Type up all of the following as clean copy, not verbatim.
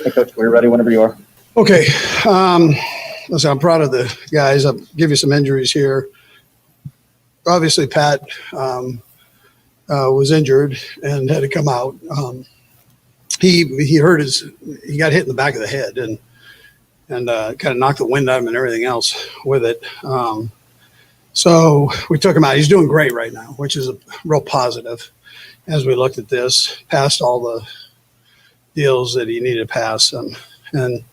Hey, Coach, we're ready whenever you are. Okay. Listen, I'm proud of the guys. I'll give you some injuries here. Obviously, Pat was injured and had to come out. He hurt he got hit in the back of the head and kind of knocked the wind out of him and everything else with it. So we took him out. He's doing great right now, which is a real positive as we looked at this, passed all the deals that he needed to pass. And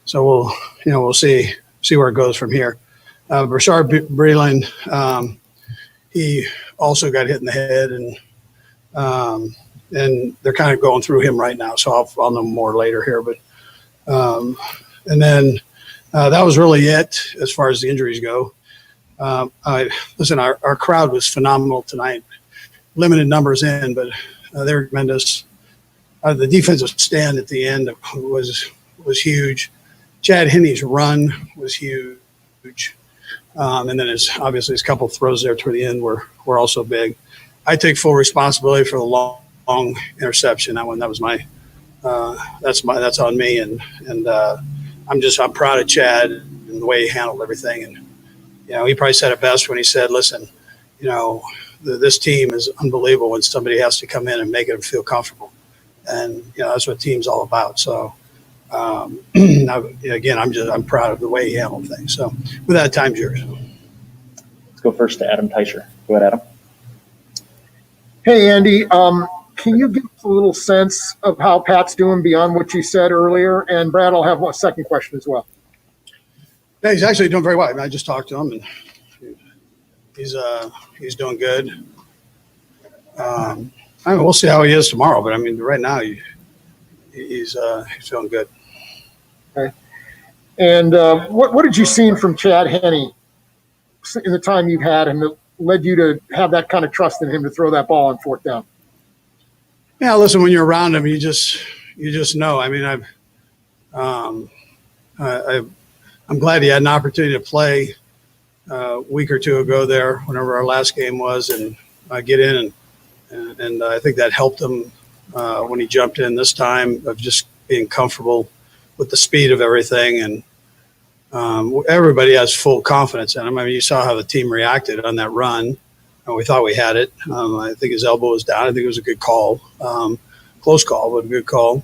so we'll see where it goes from here. Rashard Breeland, he also got hit in the head, and they're kind of going through him right now. So I'll know more later here. But and then that was really it as far as the injuries go. Listen, our crowd was phenomenal tonight. Limited numbers in, but they were tremendous. The defensive stand at the end was huge. Chad Henne's run was huge. And then obviously his couple throws there toward the end were also big. I take full responsibility for the long interception. That was that's on me. And I'm proud of Chad and the way he handled everything. And, he probably said it best when he said, listen, this team is unbelievable when somebody has to come in and make them feel comfortable. And, that's what team's all about. So, again, I'm proud of the way he handled things. So with that, time's yours. Let's go first to Adam Teicher. Go ahead, Adam. Hey, Andy. Can you give us a little sense of how Pat's doing beyond what you said earlier? And Brad, I'll have a second question as well. Yeah, he's actually doing very well. I just talked to him, and he's doing good. We'll see how he is tomorrow, but right now he's feeling good. Okay. And what did you see from Chad Henne in the time you've had him that led you to have that kind of trust in him to throw that ball on fourth down? Yeah, listen, when you're around him, you just know. I'm glad he had an opportunity to play a week or two ago there, whenever our last game was, and get in and I think that helped him when he jumped in this time, of just being comfortable with the speed of everything. And everybody has full confidence in him. You saw how the team reacted on that run. We thought we had it. I think his elbow was down. I think it was a good call. Close call, but a good call.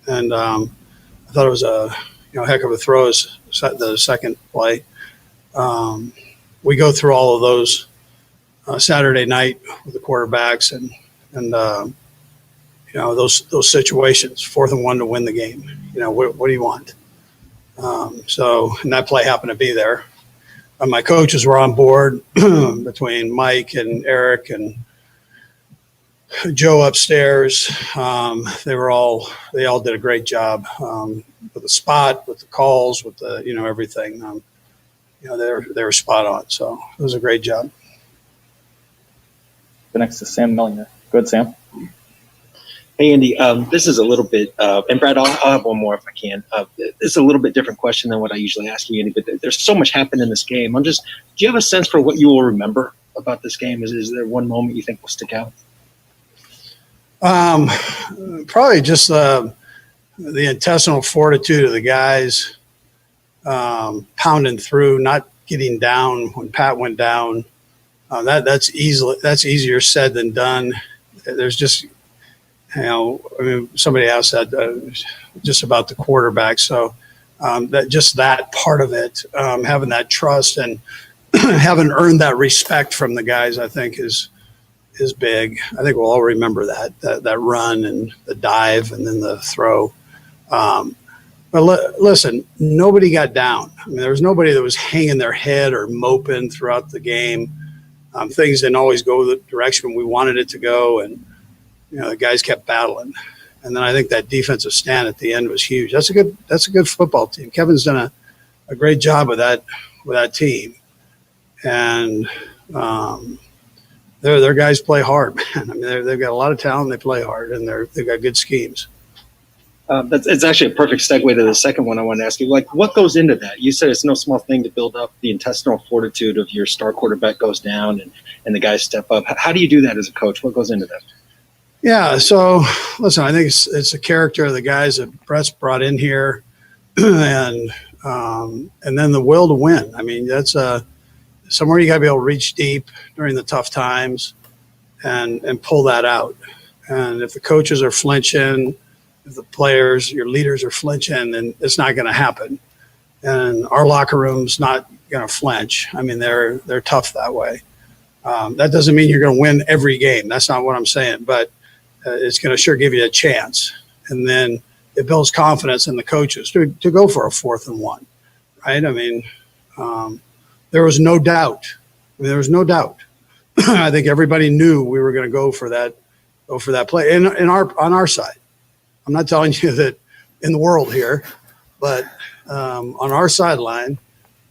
And I thought it was a heck of a throw the second play. We go through all of those Saturday night with the quarterbacks and those situations, 4th and 1 to win the game. What do you want? And that play happened to be there. My coaches were on board between Mike and Eric and Joe upstairs. They all did a great job with the spot, with the calls, with the everything. They were spot on. So it was a great job. The next is Sam Mellinger. Go ahead, Sam. Hey, Andy, this is a little bit, and Brad, I'll have one more if I can. This is a little bit different question than what I usually ask you, Andy, but there's so much happened in this game. Do you have a sense for what you will remember about this game? Is there one moment you think will stick out? Probably just the intestinal fortitude of the guys pounding through, not getting down when Pat went down. That's easier said than done. There's just, somebody asked that just about the quarterback. So that part of it, having that trust and having earned that respect from the guys, I think is big. I think we'll all remember that run and the dive and then the throw. But listen, nobody got down. There was nobody that was hanging their head or moping throughout the game. Things didn't always go the direction we wanted it to go, and the guys kept battling. And then I think that defensive stand at the end was huge. That's a good football team. Kevin's done a great job with that team, and their guys play hard, man. They've got a lot of talent. They play hard, and they've got good schemes. It's actually a perfect segue to the second one I want to ask you. What goes into that? You said it's no small thing to build up the intestinal fortitude of your star quarterback goes down and the guys step up. How do you do that as a coach? What goes into that? Yeah. So listen, I think it's the character of the guys that Brett's brought in here, and then the will to win. I mean, that's somewhere you got to be able to reach deep during the tough times, and pull that out. And if the coaches are flinching, if the players, your leaders are flinching, then it's not going to happen. And our locker room's not going to flinch. I mean, they're tough that way. That doesn't mean you're going to win every game. That's not what I'm saying. But it's going to sure give you a chance. And then it builds confidence in the coaches to go for a 4th and 1, right? I mean, there was no doubt. There was no doubt. I think everybody knew we were going to go for that play. And on our side, I'm not telling you that in the world here, but on our sideline,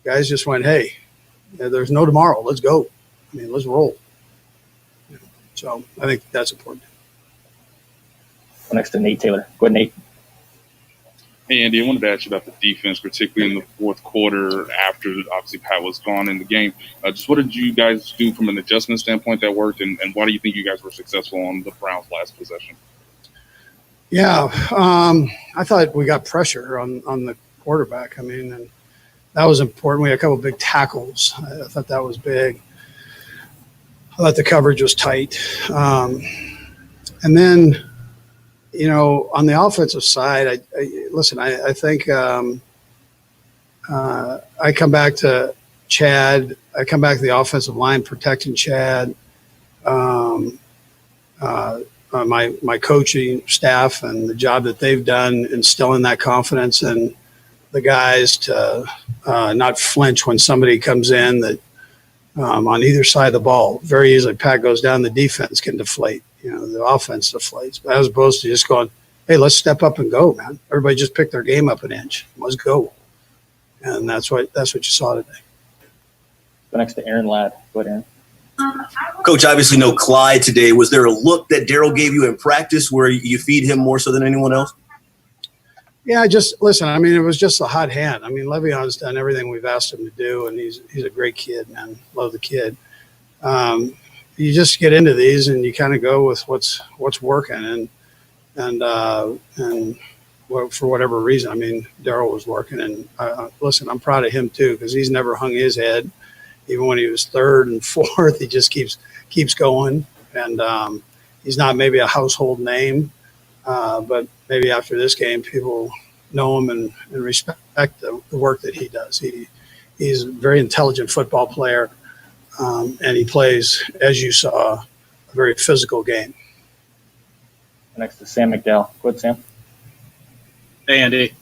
guys just went, hey, there's no tomorrow. Let's go. I mean, let's roll. So I think that's important. Next to Nate Taylor. Go ahead, Nate. Hey, Andy, I wanted to ask you about the defense, particularly in the fourth quarter after, obviously, Pat was gone in the game. Just what did you guys do from an adjustment standpoint that worked, and why do you think you guys were successful on the Browns' last possession? Yeah, I thought we got pressure on the quarterback. I mean, and that was important. We had a couple of big tackles. I thought that was big. I thought the coverage was tight. And then, on the offensive side, I think I come back to Chad. I come back to the offensive line protecting Chad. My coaching staff and the job that they've done instilling that confidence in the guys to not flinch when somebody comes in that on either side of the ball. Very easily, Pat goes down, the defense can deflate. The offense deflates, but as opposed to just going, hey, let's step up and go, man. Everybody just pick their game up an inch. Let's go. And that's what you saw today. Go next to Aaron Ladd. Go ahead, Aaron. Coach, obviously no Clyde today. Was there a look that Darryl gave you in practice where you feed him more so than anyone else? Yeah, just listen. I mean, it was just a hot hand. I mean, Le'Veon's done everything we've asked him to do, and he's a great kid, man. Love the kid. You just get into these and you kind of go with what's working, and for whatever reason, I mean, Darryl was working, and listen, I'm proud of him too because he's never hung his head. Even when he was 3rd and 4th, he just keeps going, and he's not maybe a household name, but maybe after this game, people know him and respect the work that he does. He's a very intelligent football player, and he plays, as you saw, a very physical game. Next to Sam McDowell. Go ahead, Sam. Hey, Andy.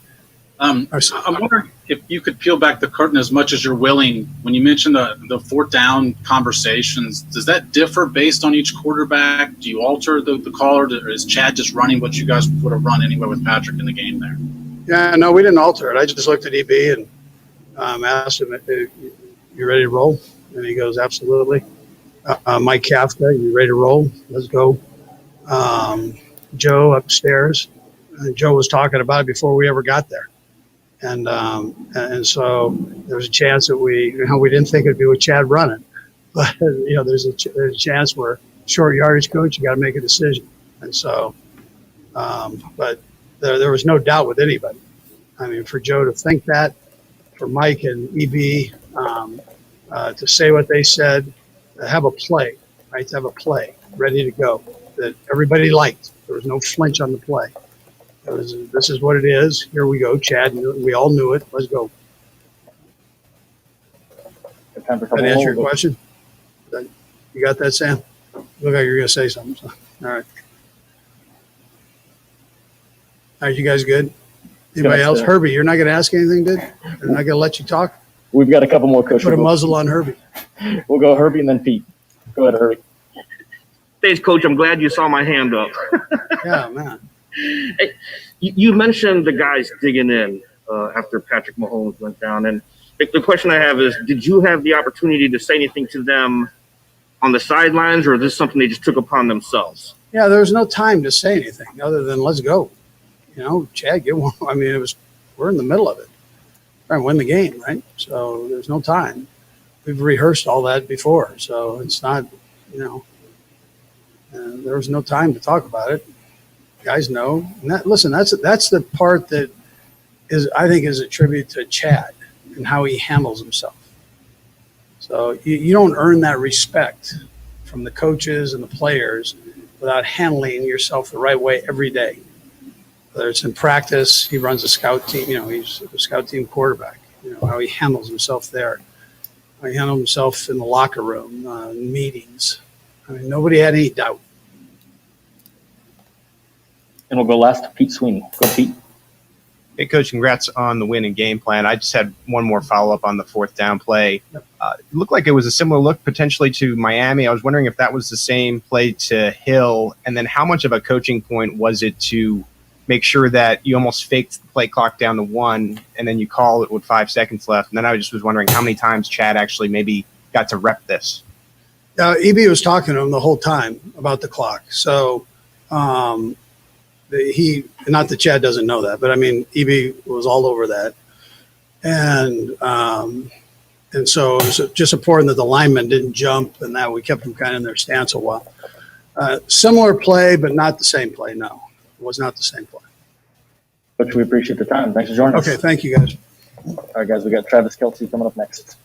I'm wondering if you could peel back the curtain as much as you're willing. When you mentioned the 4th down conversations, does that differ based on each quarterback? Do you alter the call, or is Chad just running what you guys would have run anyway with Patrick in the game there? Yeah, no, we didn't alter it. I just looked at EB and asked him, you ready to roll? And he goes, absolutely. Mike Kafka, you ready to roll? Let's go. Joe upstairs. Joe was talking about it before we ever got there. And so there was a chance that we didn't think it'd be with Chad running, but there's a chance where short yardage coach, you got to make a decision. And so, but there was no doubt with anybody. I mean, for Joe to think that, for Mike and EB to say what they said, to have a play, right? To have a play ready to go that everybody liked. There was no flinch on the play. This is what it is. Here we go, Chad. We all knew it. Let's go. Time for a Did couple that answer your more. question? You got that, Sam? Look like you're going to say something. So. All right. All right, you guys good? Anybody else? Herbie, you're not going to ask anything, dude? They're not going to let you talk? We've got a couple more, Coach. Put a muzzle on Herbie. We'll go Herbie and then Pete. Go ahead, Herbie. Thanks, Coach. I'm glad you saw my hand up. Yeah, man. Hey, you mentioned the guys digging in after Patrick Mahomes went down. And the question I have is, did you have the opportunity to say anything to them on the sidelines, or is this something they just took upon themselves? Yeah, there was no time to say anything other than let's go. Chad, get one. I mean, we're in the middle of it. Trying to win the game, right? So there's no time. We've rehearsed all that before. So it's not, And there was no time to talk about it. Guys know. And listen, that's the part that I think is a tribute to Chad and how he handles himself. So you don't earn that respect from the coaches and the players without handling yourself the right way every day. Whether it's in practice, he runs a scout team, he's a scout team quarterback, how he handles himself there. How he handled himself in the locker room, meetings. I mean, nobody had any doubt. And we'll go last to Pete Sweeney. Go, Pete. Hey, Coach, congrats on the win and game plan. I just had one more follow-up on the fourth down play. It looked like it was a similar look potentially to Miami. I was wondering if that was the same play to Hill, and then how much of a coaching point was it to make sure that you almost faked the play clock down to 1, and then you call it with 5 seconds left. And then I just was wondering how many times Chad actually maybe got to rep this. EB was talking to him the whole time about the clock. So not that Chad doesn't know that, but I mean, EB was all over that. And so it was just important that the linemen didn't jump and that we kept them kind of in their stance a while. Similar play, but not the same play. No, it was not the same play. Coach, we appreciate the time. Thanks for joining us. Okay, thank you, guys. All right, guys, we got Travis Kelce coming up next.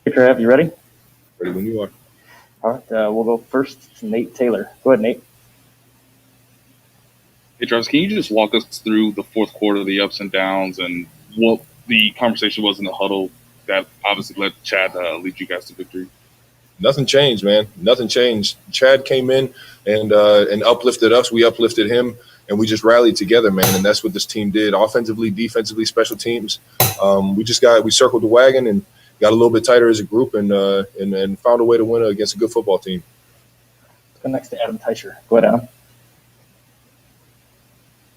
Hey, Trav, you ready? Ready when you are. All right, we'll go first to Nate Taylor. Go ahead, Nate. Hey, Travis, can you just walk us through the fourth quarter, the ups and downs, and what the conversation was in the huddle that obviously let Chad lead you guys to victory? Nothing changed, man. Nothing changed. Chad came in and uplifted us. We uplifted him, and we just rallied together, man. And that's what this team did, offensively, defensively, special teams. We circled the wagon and got a little bit tighter as a group and found a way to win against a good football team. Let's go next to Adam Teicher. Go ahead, Adam.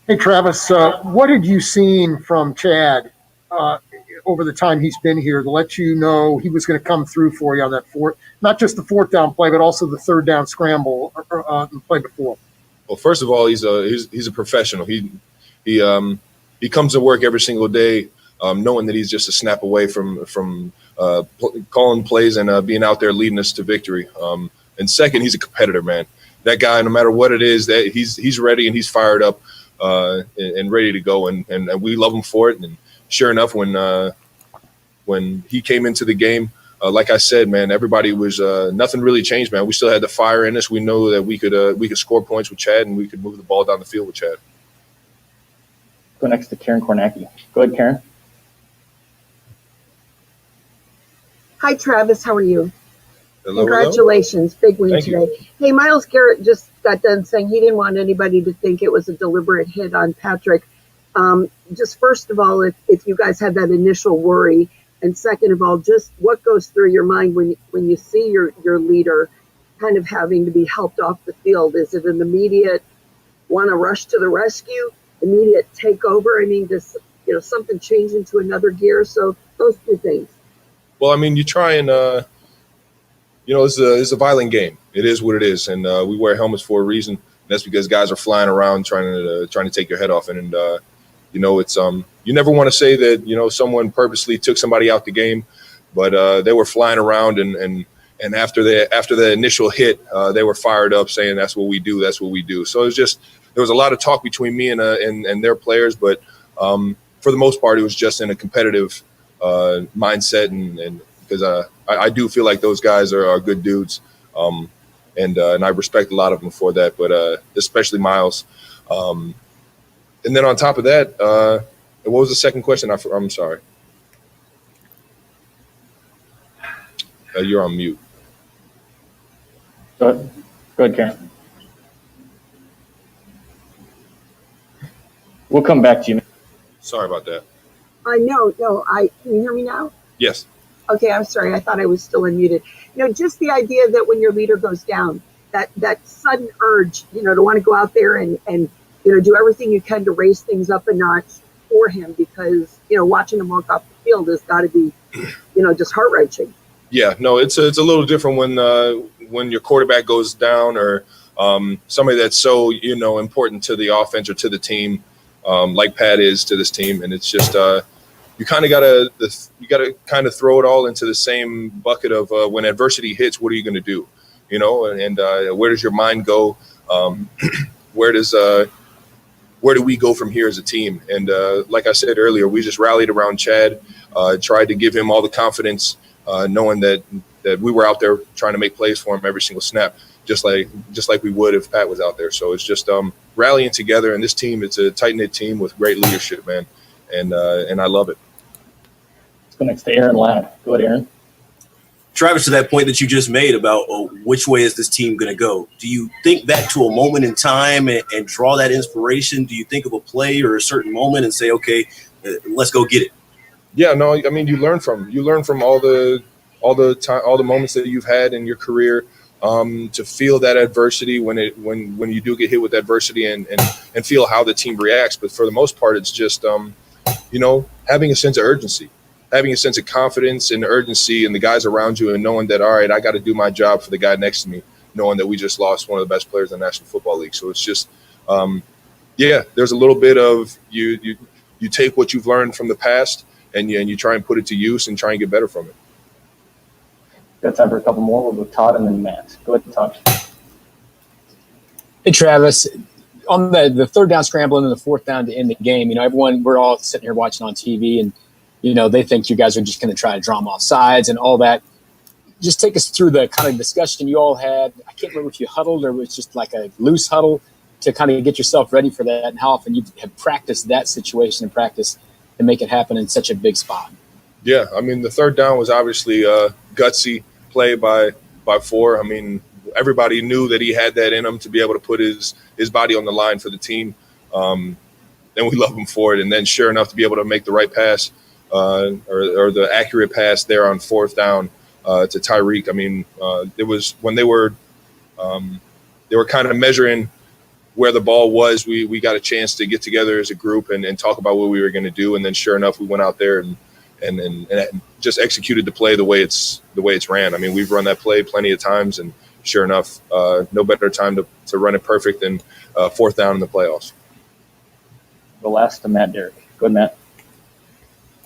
Hey, Travis, what had you seen from Chad over the time he's been here to let you know he was going to come through for you on that not just the fourth down play, but also the third down scramble the play before? Well, first of all, he's a professional. He comes to work every single day knowing that he's just a snap away from calling plays and being out there leading us to victory. And second, he's a competitor, man. That guy, no matter what it is, that he's ready and he's fired up and ready to go. And we love him for it. And sure enough, when he came into the game, like I said, man, everybody was nothing really changed, man. We still had the fire in us. We know that we could score points with Chad and we could move the ball down the field with Chad. Go next to Karen Kornacki. Go ahead, Karen. Hi, Travis. How are you? Hello, Congratulations. hello. Big win Thank today. you. Hey, Myles Garrett just got done saying he didn't want anybody to think it was a deliberate hit on Patrick. Just first of all, if you guys had that initial worry, and second of all, just what goes through your mind when you see your leader kind of having to be helped off the field? Is it an immediate want to rush to the rescue, immediate takeover? I mean, does something change into another gear? So those two things. Well, I mean, you try and it's a violent game. It is what it is, and we wear helmets for a reason. That's because guys are flying around trying to take your head off, and it's you never want to say that someone purposely took somebody out the game, but they were flying around, and after the initial hit, they were fired up, saying that's what we do. So there was a lot of talk between me and their players, but for the most part, it was just in a competitive mindset, and because I do feel like those guys are good dudes, and I respect a lot of them for that, but especially Myles. And then on top of that, what was the second question? I'm sorry. You're on mute. Go ahead, Karen. We'll come back to you. Sorry about that. No, can you hear me now? Yes. Okay, I'm sorry. I thought I was still unmuted. Just the idea that when your leader goes down, that sudden urge, to want to go out there and do everything you can to raise things up a notch for him, because, watching him walk off the field has got to be, just heart-wrenching. Yeah, no, it's a little different when your quarterback goes down or somebody that's so, important to the offense or to the team, like Pat is to this team. And it's just, you kind of gotta kind of throw it all into the same bucket of when adversity hits, what are you going to do? And where does your mind go? Where do we go from here as a team? And like I said earlier, we just rallied around Chad, tried to give him all the confidence, knowing that we were out there trying to make plays for him every single snap, just like we would if Pat was out there. So it's just rallying together. And this team, it's a tight-knit team with great leadership, man. And I love it. Let's go next to Aaron Ladd. Go ahead, Aaron. Travis, to that point that you just made about which way is this team going to go, do you think back to a moment in time and draw that inspiration? Do you think of a play or a certain moment and say, okay, let's go get it? Yeah, no, I mean, you learn from all the moments that you've had in your career, to feel that adversity when you do get hit with adversity and feel how the team reacts. But for the most part, it's just, having a sense of urgency. Having a sense of confidence and urgency in the guys around you and knowing that, all right, I got to do my job for the guy next to me, knowing that we just lost one of the best players in the National Football League. So it's just, there's a little bit of you take what you've learned from the past and you try and put it to use and try and get better from it. Got time for a couple more. We'll go Todd and then Matt. Go ahead, Todd. Hey, Travis. On the third down scramble and then the fourth down to end the game, everyone, we're all sitting here watching on TV and, they think you guys are just going to try to draw them off sides and all that. Just take us through the kind of discussion you all had. I can't remember if you huddled or it was just like a loose huddle to kind of get yourself ready for that and how often you have practiced that situation and practice to make it happen in such a big spot. Yeah, I mean, the third down was obviously a gutsy play by four. I mean, everybody knew that he had that in him to be able to put his body on the line for the team. And we love him for it. And then sure enough to be able to make the right pass, or the accurate pass there on fourth down to Tyreek. I mean, it was when they were kind of measuring where the ball was. We got a chance to get together as a group and talk about what we were going to do. And then sure enough, we went out there and just executed the play the way it's ran. I mean, we've run that play plenty of times, and sure enough, no better time to run it perfect than fourth down in the playoffs. The last to Matt Derrick. Go ahead, Matt.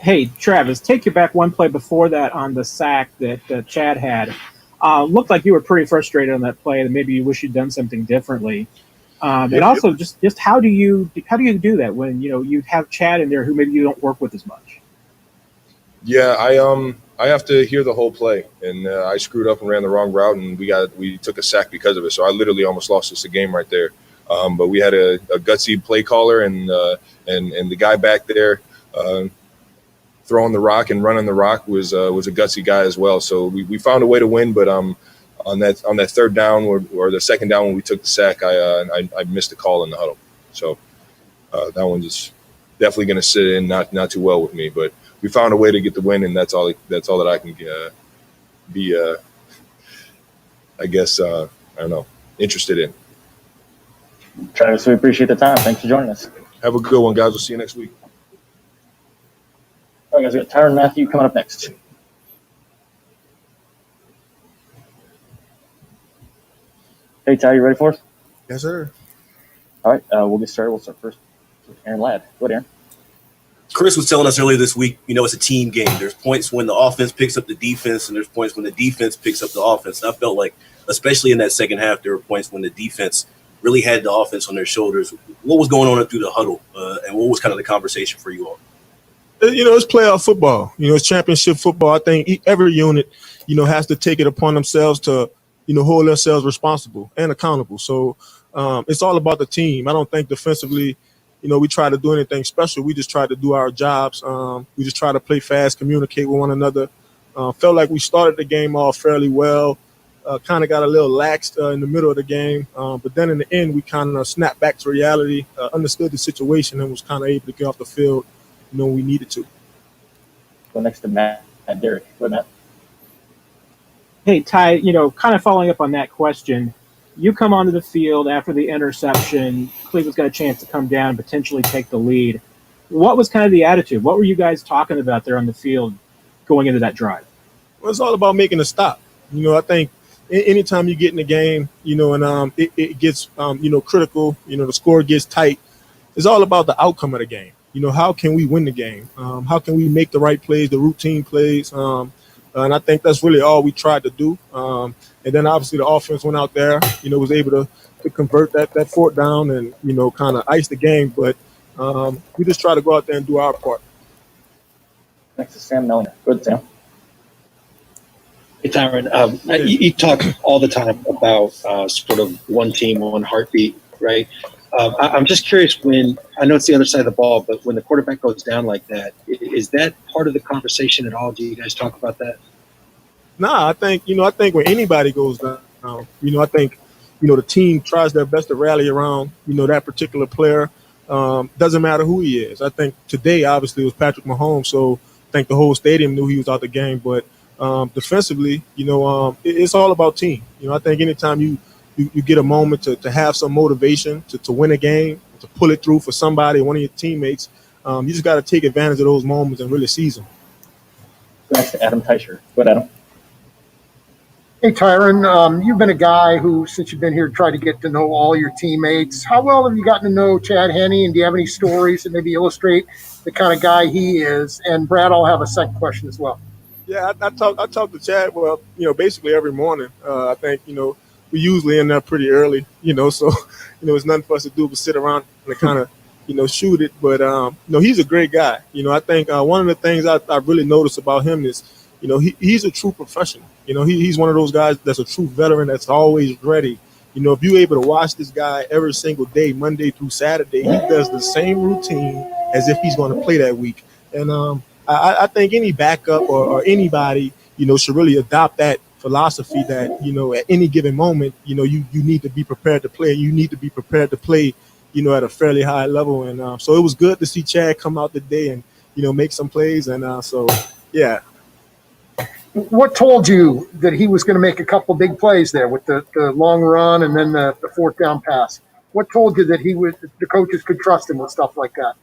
Hey, Travis, take you back one play before that on the sack that Chad had. Looked like you were pretty frustrated on that play, and maybe you wish you'd done something differently. And also, just how do you do that when you have Chad in there who maybe you don't work with as much? Yeah, I have to hear the whole play, and I screwed up and ran the wrong route, and we took a sack because of it. So I literally almost lost us a game right there. But we had a gutsy play caller, and the guy back there throwing the rock and running the rock was a gutsy guy as well. So we found a way to win, but on that third down or the second down when we took the sack, I missed a call in the huddle. So that one is definitely going to sit in not too well with me, but we found a way to get the win, and that's all that I can be I guess I don't know, interested in. Travis, we appreciate the time. Thanks for joining us. Have a good one, guys. We'll see you next week. All right, guys, we got Tyrann Mathieu coming up next. Hey, Ty, you ready for us? Yes, sir. All right, we'll get started. We'll start first with Aaron Ladd. Go ahead, Aaron. Chris was telling us earlier this week, it's a team game. There's points when the offense picks up the defense, and there's points when the defense picks up the offense. And I felt like, especially in that second half, there were points when the defense really had the offense on their shoulders. What was going on through the huddle, and what was kind of the conversation for you all? It's playoff football. It's championship football. I think every unit, has to take it upon themselves to, hold themselves responsible and accountable. So it's all about the team. I don't think defensively, we try to do anything special. We just try to do our jobs. We just try to play fast, communicate with one another. Felt like we started the game off fairly well. Kind of got a little laxed in the middle of the game. But then in the end, we kind of snapped back to reality, understood the situation, and was kind of able to get off the field, when we needed to. Go next to Matt Derrick. Go ahead, Matt. Hey, Ty, kind of following up on that question, you come onto the field after the interception. Cleveland's got a chance to come down, potentially take the lead. What was kind of the attitude? What were you guys talking about there on the field going into that drive? Well, it's all about making a stop. I think anytime you get in the game, and it gets critical, the score gets tight. It's all about the outcome of the game. How can we win the game? How can we make the right plays, the routine plays? And I think that's really all we tried to do. And then obviously the offense went out there, was able to convert that fourth down and, kind of ice the game. But we just try to go out there and do our part. Next is Sam Mellinger. Go ahead, Sam. Hey, Tyron, you talk all the time about sort of one team, one heartbeat, right? I'm just curious I know it's the other side of the ball, but when the quarterback goes down like that, is that part of the conversation at all? Do you guys talk about that? Nah, I think when anybody goes down, I think, the team tries their best to rally around, that particular player. Doesn't matter who he is. I think today, obviously, it was Patrick Mahomes, so I think the whole stadium knew he was out the game. But defensively, it's all about team. I think anytime you get a moment to have some motivation to win a game, to pull it through for somebody, one of your teammates, you just got to take advantage of those moments and really seize them. Next to Adam Teicher. Go ahead, Adam. Hey, Tyron, you've been a guy who, since you've been here, tried to get to know all your teammates. How well have you gotten to know Chad Henne, and do you have any stories that maybe illustrate the kind of guy he is? And Brad, I'll have a second question as well. Yeah, I talk to Chad, well, basically every morning. I think, we usually in there pretty early, so, it's nothing for us to do but sit around and kind of, shoot it. But, he's a great guy. I think one of the things I really noticed about him is, he's a true professional. He's one of those guys that's a true veteran that's always ready. If you're able to watch this guy every single day, Monday through Saturday, he does the same routine as if he's going to play that week. And I think any backup or anybody, should really adopt that philosophy that, at any given moment, you need to be prepared to play. You need to be prepared to play, at a fairly high level. And so it was good to see Chad come out today and, make some plays. And so, yeah. What told you that he was going to make a couple big plays there with the long run and then the fourth down pass? What told you that the coaches could trust him with stuff like that?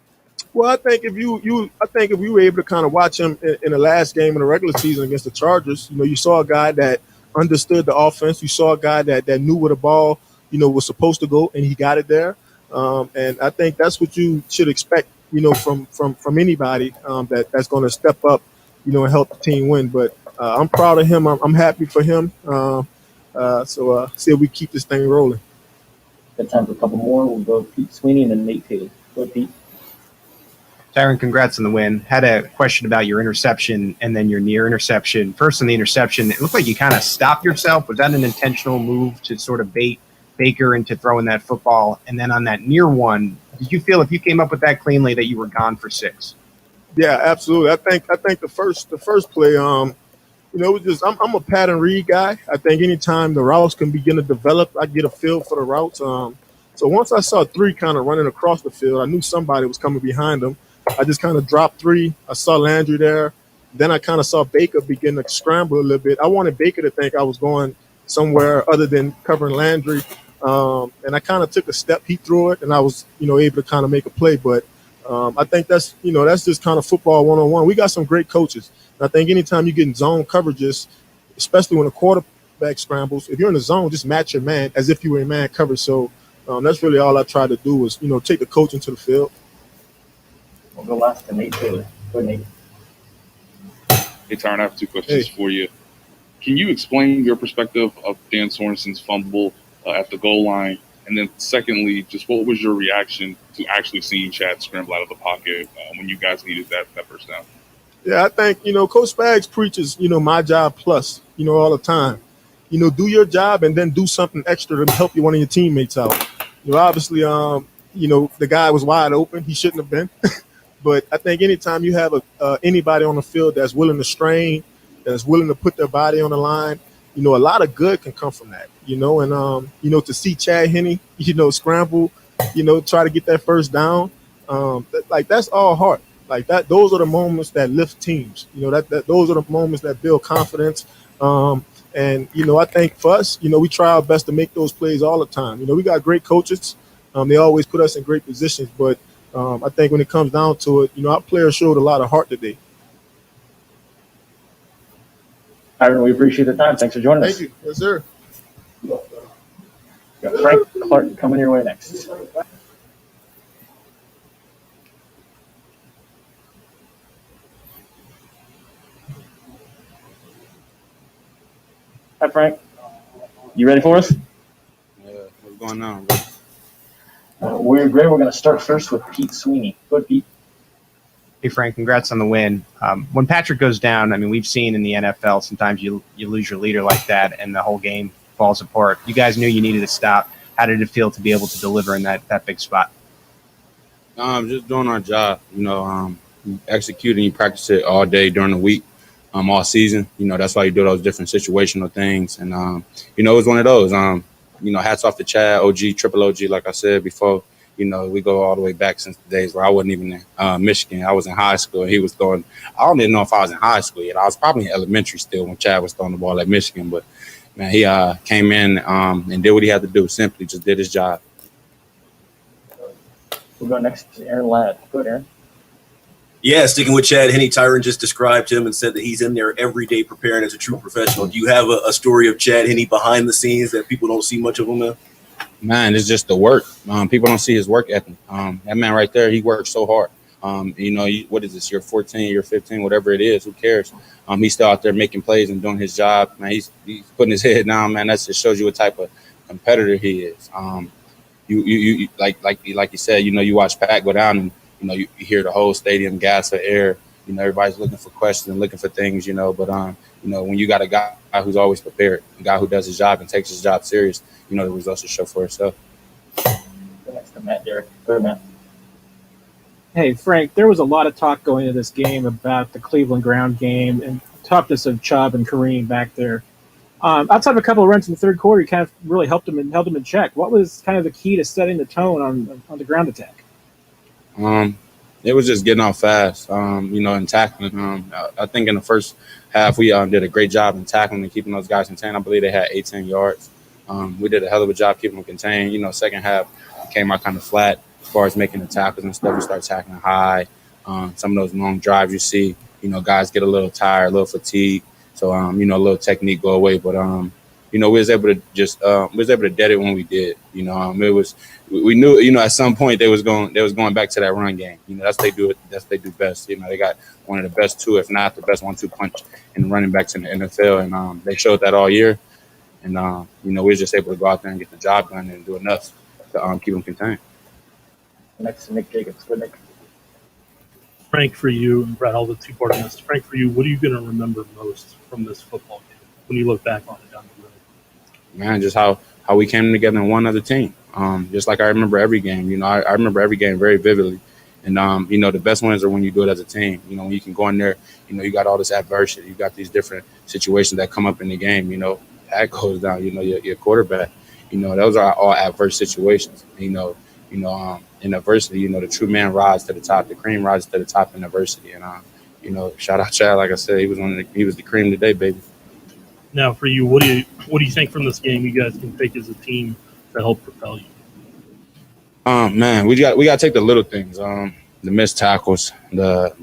Well, I think if you were able to kind of watch him in the last game in the regular season against the Chargers, you saw a guy that understood the offense. You saw a guy that knew where the ball, was supposed to go, and he got it there. And I think that's what you should expect, from anybody that's going to step up, and help the team win. But I'm proud of him. I'm happy for him. So see if we keep this thing rolling. Got time for a couple more. We'll go Pete Sweeney and then Nate Taylor. Go ahead, Pete. Tyron, congrats on the win. Had a question about your interception and then your near interception. First on the interception, it looked like you kind of stopped yourself. Was that an intentional move to sort of bait Baker into throwing that football? And then on that near one, did you feel if you came up with that cleanly that you were gone for 6? Yeah, absolutely. I think the first play, it was just I'm a pattern read guy. I think anytime the routes can begin to develop, I get a feel for the routes. So once I saw 3 kind of running across the field, I knew somebody was coming behind them. I just kind of dropped 3. I saw Landry there. Then I kind of saw Baker begin to scramble a little bit. I wanted Baker to think I was going somewhere other than covering Landry. And I kind of took a step. He threw it, and I was, able to kind of make a play. But I think that's just kind of football 1-on-1. We got some great coaches. And I think anytime you get in zone coverages, especially when a quarterback scrambles, if you're in the zone, just match your man as if you were in man coverage. So that's really all I try to do is, take the coach into the field. We'll go last to Nate Taylor. Go ahead, Nate. Hey, Tyron, I have 2 questions for you. Can you explain your perspective of Dan Sorensen's fumble at the goal line? And then secondly, just what was your reaction to actually seeing Chad scramble out of the pocket when you guys needed that first down? Yeah, I think, Coach Spags preaches, my job plus, all the time. Do your job and then do something extra to help one of your teammates out. Obviously, the guy was wide open. He shouldn't have been. But I think anytime you have anybody on the field that's willing to strain, that's willing to put their body on the line, a lot of good can come from that, and, to see Chad Henne, scramble, try to get that first down, that's all heart. Like that, those are the moments that lift teams, those are the moments that build confidence. And, I think for us, we try our best to make those plays all the time. We got great coaches. They always put us in great positions, but I think when it comes down to it, our players showed a lot of heart today. Tyron, we appreciate the time. Thanks for joining us. Thank you. Yes, sir. Got Frank Clark coming your way next. Hi, Frank. You ready for us? Yeah, what's going on? We're great. We're going to start first with Pete Sweeney. Go ahead, Pete. Hey, Frank, congrats on the win. When Patrick goes down, I mean, we've seen in the NFL sometimes you lose your leader like that and the whole game falls apart. You guys knew you needed to stop. How did it feel to be able to deliver in that big spot? Just doing our job. You execute and you practice it all day during the week, all season. That's why you do those different situational things. And it was one of those. Hats off to Chad, OG, triple OG, like I said before. We go all the way back since the days where I wasn't even in Michigan. I was in high school. And he was throwing. I don't even know if I was in high school yet. I was probably in elementary still when Chad was throwing the ball at Michigan. But man, he came in and did what he had to do. Simply just did his job. We'll go next to Aaron Ladd. Go ahead, Aaron. Yeah, sticking with Chad Henne, Tyron just described him and said that he's in there every day preparing as a true professional. Do you have a story of Chad Henne behind the scenes that people don't see much of him in? Man, it's just the work. People don't see his work ethic. That man right there, he works so hard. What is this? You're 14, you're 15, whatever it is. Who cares? He's still out there making plays and doing his job. Man, he's putting his head down. Man, that just shows you what type of competitor he is. You like you said. You watch Pat go down and you hear the whole stadium gasp for air. Everybody's looking for questions and looking for things. But when you got a guy who's always prepared, a guy who does his job and takes his job serious, the results will show for itself. Next to Matt Derrick. Go ahead, Matt. Hey, Frank, there was a lot of talk going into this game about the Cleveland ground game and toughness of Chubb and Kareem back there. Outside of a couple of runs in the third quarter, he kind of really helped him and held him in check. What was kind of the key to setting the tone on the ground attack? It was just getting off fast, and tackling. I think in the first half we did a great job in tackling and keeping those guys contained. I believe they had 18 yards. We did a hell of a job keeping them contained. Second half came out kind of flat as far as making the tackles and stuff. We started tackling high. Some of those long drives you see, guys get a little tired, a little fatigued. So, a little technique go away. But, we was able to just dead it when we did. It was we knew, at some point they was going back to that run game. That's they do best. They got one of the best two, if not the best 1-2 punch in running backs in the NFL. And they showed that all year. And, we were just able to go out there and get the job done and do enough to keep them contained. Next to Nick Jacobs. Go ahead, Nick. Frank, for you, and Brad, all the two-part on this. Frank, for you, what are you going to remember most from this football game when you look back on it down the road? Man, just how we came together in one other team. Just like I remember every game. I remember every game very vividly. And, the best ones are when you do it as a team. When you can go in there, you got all this adversity. You got these different situations that come up in the game. That goes down, your quarterback. Those are all adverse situations. In adversity, the true man rises to the top. The cream rises to the top in adversity. And, shout out Chad. Like I said, he was the cream today, baby. Now, for you, what do you think from this game you guys can take as a team to help propel you? Man, we got to take the little things. The missed tackles, the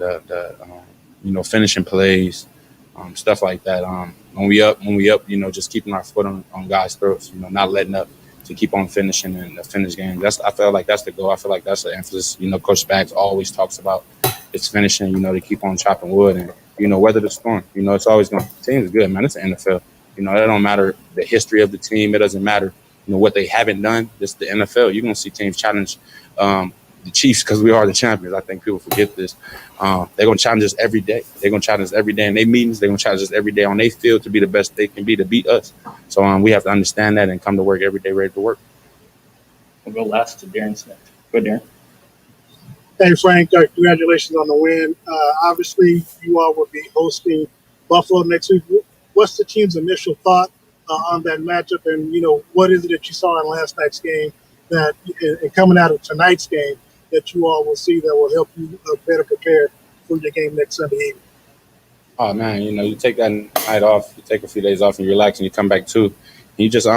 finishing plays, stuff like that. When we up, just keeping our foot on guys' throats. Not letting up to keep on finishing in the finish game. I feel like that's the goal. I feel like that's the emphasis. Coach Spags always talks about it's finishing. To keep on chopping wood and weather the storm. It's always going. Team is good, man. It's the NFL. It don't matter the history of the team. It doesn't matter what they haven't done. It's the NFL. You're going to see teams challenge the Chiefs because we are the champions. I think people forget this. They're going to challenge us every day. They're going to challenge us every day in their meetings. They're going to challenge us every day on their field to be the best they can be to beat us. So we have to understand that and come to work every day ready to work. We'll go last to Darren Smith. Go ahead, Darren. Hey, Frank, congratulations on the win. Obviously, you all will be hosting Buffalo next week. What's the team's initial thought on that matchup? And, what is it that you saw in last night's game that, and coming out of tonight's game, that you all will see that will help you better prepare for your game next Sunday evening? Oh, man, you take that night off, you take a few days off and you relax and you come back too. You just,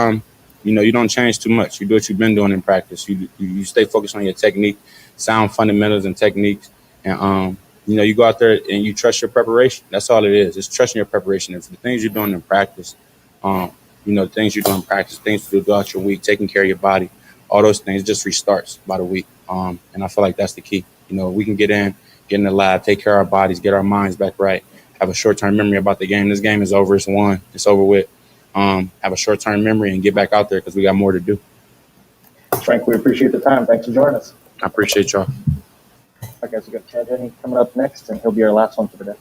you don't change too much. You do what you've been doing in practice. You stay focused on your technique, sound fundamentals and techniques. And, you go out there and you trust your preparation. That's all it is. It's trusting your preparation. And for the things you're doing in practice, things you do in practice, things you do throughout your week, taking care of your body, all those things just restarts by the week. And I feel like that's the key. We can get in the lab, take care of our bodies, get our minds back right, have a short-term memory about the game. This game is over. It's won. It's over with. Have a short-term memory and get back out there because we got more to do. Frank, we appreciate the time. Thanks for joining us. I appreciate y'all. All right, guys, we got Chad Henne coming up next, and he'll be our last one for the day.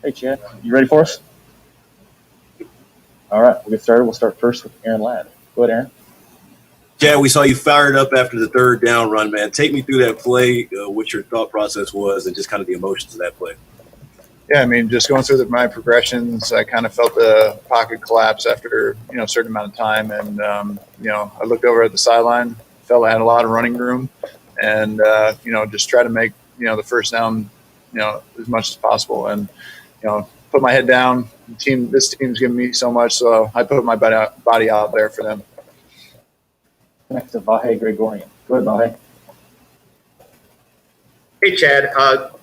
Hey, Chad, you ready for us? All right, we'll get started. We'll start first with Aaron Ladd. Go ahead, Aaron. Chad, we saw you fired up after the third down run, man. Take me through that play, what your thought process was, and just kind of the emotions of that play. Yeah, I mean, just going through my progressions, I kind of felt the pocket collapse after, a certain amount of time. And, I looked over at the sideline, felt I had a lot of running room, and, just try to make, the first down, as much as possible. And, put my head down. This team's given me so much, so I put my body out there for them. Next to Vahe Gregorian. Go ahead, Vahe. Hey, Chad.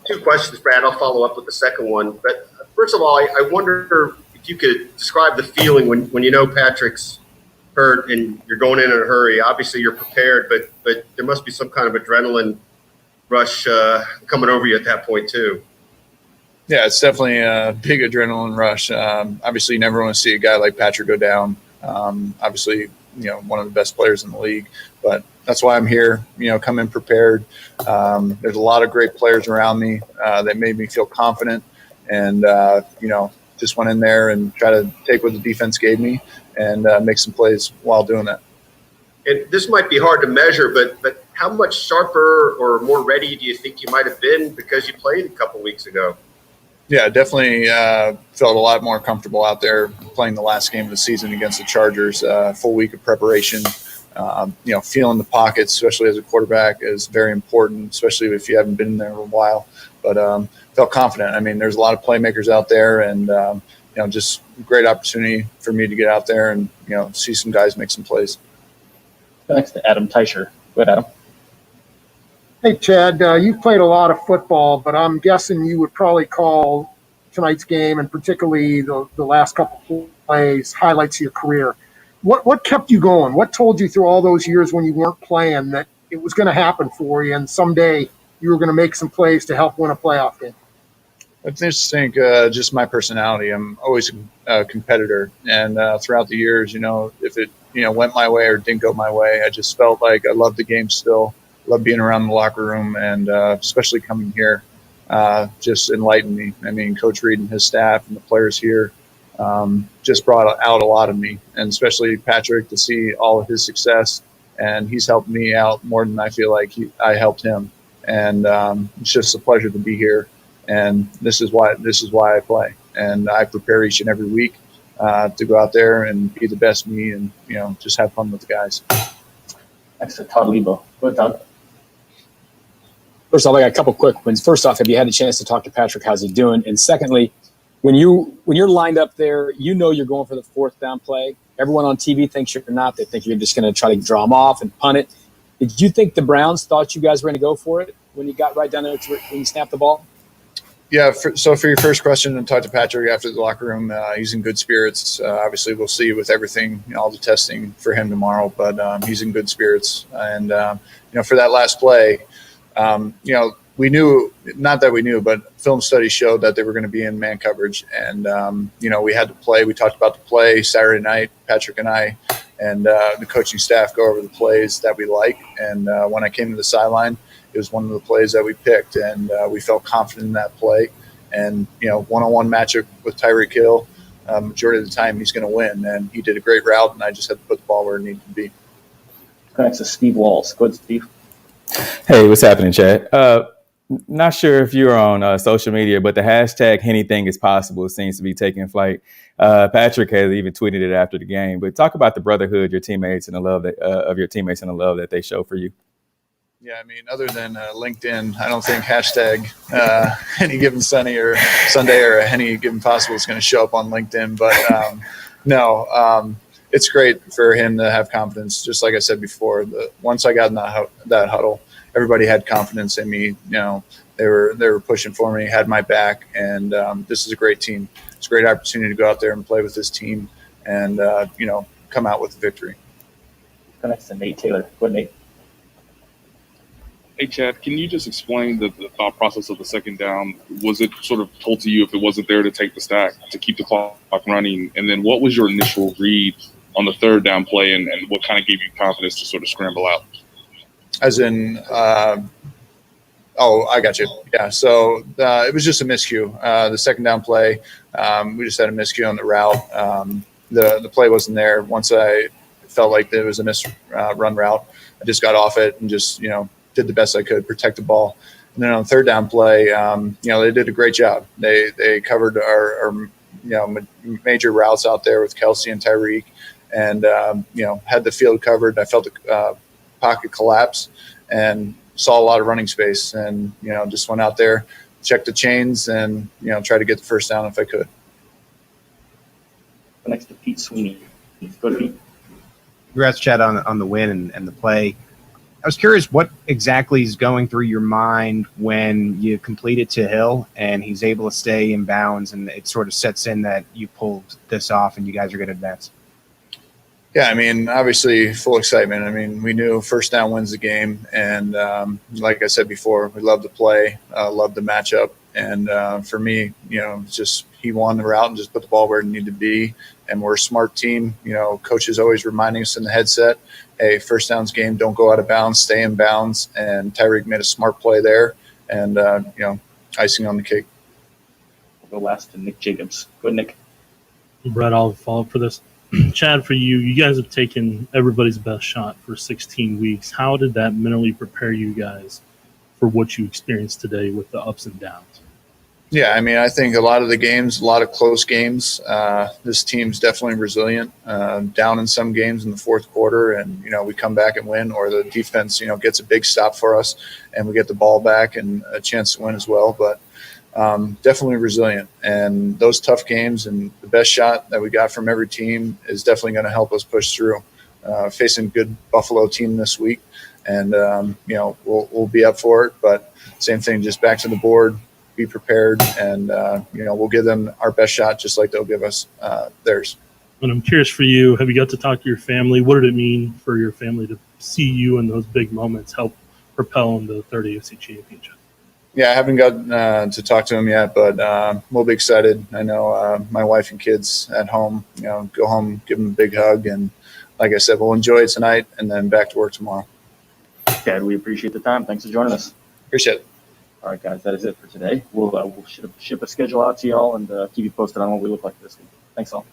Two questions, Brad. I'll follow up with the second one. But first of all, I wonder if you could describe the feeling when you know Patrick's hurt and you're going in a hurry. Obviously, you're prepared, but there must be some kind of adrenaline rush coming over you at that point, too. Yeah, it's definitely a big adrenaline rush. Obviously, you never want to see a guy like Patrick go down. Obviously, one of the best players in the league. But that's why I'm here, come in prepared. There's a lot of great players around me that made me feel confident. And, just went in there and try to take what the defense gave me and make some plays while doing that. And this might be hard to measure, but how much sharper or more ready do you think you might have been because you played a couple weeks ago? Yeah, definitely felt a lot more comfortable out there playing the last game of the season against the Chargers. Full week of preparation. Feeling the pockets, especially as a quarterback, is very important, especially if you haven't been there in a while. But felt confident. I mean, there's a lot of playmakers out there, and just a great opportunity for me to get out there and see some guys make some plays. Next to Adam Teicher. Go ahead, Adam. Hey, Chad, you've played a lot of football, but I'm guessing you would probably call tonight's game and particularly the last couple of plays highlights of your career. What kept you going? What told you through all those years when you weren't playing that it was going to happen for you and someday you were going to make some plays to help win a playoff game? I just think just my personality. I'm always a competitor, and throughout the years, if it went my way or didn't go my way, I just felt like I loved the game still. Love being around the locker room, and especially coming here just enlightened me. I mean, Coach Reid and his staff and the players here just brought out a lot of me, and especially Patrick, to see all of his success. And he's helped me out more than I feel like I helped him. And it's just a pleasure to be here. And this is why I play. And I prepare each and every week to go out there and be the best me, and just have fun with the guys. Next to Todd Lebo. Go ahead, Todd. First off, I got a couple quick ones. First off, have you had a chance to talk to Patrick? How's he doing? And secondly, when you're lined up there, you're going for the fourth down play. Everyone on TV thinks you're not. They think you're just going to try to draw them off and punt it. Did you think the Browns thought you guys were going to go for it when you got right down there when you snapped the ball? Yeah, so for your first question, and talk to Patrick after the locker room, he's in good spirits. Obviously, we'll see with everything, all the testing for him tomorrow, but he's in good spirits. And, for that last play, we knew, not that we knew, but film studies showed that they were going to be in man coverage. And, we had to play. We talked about the play Saturday night, Patrick and I, and the coaching staff go over the plays that we like. And when I came to the sideline, it was one of the plays that we picked, and we felt confident in that play. And, one-on-one matchup with Tyreek Hill, majority of the time he's going to win. And he did a great route, and I just had to put the ball where it needed to be. Next to Steve Walls. Go ahead, Steve. Hey, what's happening, Chad? Not sure if you're on social media, but the hashtag anything is possible seems to be taking flight. Patrick has even tweeted it after the game. But talk about the brotherhood, your teammates, and the love of your teammates and the love that they show for you. Yeah, I mean, other than LinkedIn, I don't think hashtag any given Sunday or any given possible is going to show up on LinkedIn. But no, it's great for him to have confidence. Just like I said before, once I got in that huddle, everybody had confidence in me. They were pushing for me, had my back, and this is a great team. It's a great opportunity to go out there and play with this team and come out with a victory. Go next to Nate Taylor. Go ahead, Nate. Hey, Chad, can you just explain the thought process of the second down? Was it sort of told to you if it wasn't there to take the stack, to keep the clock running? And then what was your initial read on the third down play, and what kind of gave you confidence to sort of scramble out? As in, I got you. Yeah, so it was just a miscue. The second down play, we just had a miscue on the route. The play wasn't there. Once I felt like there was a run route, I just got off it and just, did the best I could, protect the ball. And then on the third down play, they did a great job. They covered our major routes out there with Kelsey and Tyreek, and had the field covered. I felt the pocket collapse and saw a lot of running space, and just went out there, checked the chains, and tried to get the first down if I could. Next to Pete Sweeney. Go to Pete. Congrats, Chad, on the win and the play. I was curious what exactly is going through your mind when you complete it to Hill and he's able to stay in bounds, and it sort of sets in that you pulled this off and you guys are going to advance. Yeah, obviously full excitement. We knew first down wins the game, and like I said before, we love the play, love the matchup, and for me, it's just he won the route and just put the ball where it needed to be, and we're a smart team. Coach is always reminding us in the headset, hey, first down's game, don't go out of bounds, stay in bounds, and Tyreek made a smart play there, and icing on the cake. We'll go last to Nick Jacobs. Go ahead, Nick. Brett, I'll follow up for this. Chad, for you guys have taken everybody's best shot for 16 weeks. How did that mentally prepare you guys for what you experienced today with the ups and downs? Yeah, I think a lot of the games, a lot of close games, this team's definitely resilient, down in some games in the fourth quarter, and, we come back and win, or the defense, gets a big stop for us and we get the ball back and a chance to win as well. But definitely resilient, and those tough games and the best shot that we got from every team is definitely going to help us push through. Facing a good Buffalo team this week, and we'll be up for it. But same thing, just back to the board, be prepared, and we'll give them our best shot just like they'll give us theirs. And I'm curious for you, have you got to talk to your family? What did it mean for your family to see you in those big moments help propel in the third AFC Championship? Yeah, I haven't gotten to talk to him yet, but we'll be excited. I know my wife and kids at home, go home, give them a big hug. And like I said, we'll enjoy it tonight and then back to work tomorrow. Chad, we appreciate the time. Thanks for joining us. Appreciate it. All right, guys, that is it for today. We'll ship a schedule out to y'all and keep you posted on what we look like this week. Thanks all.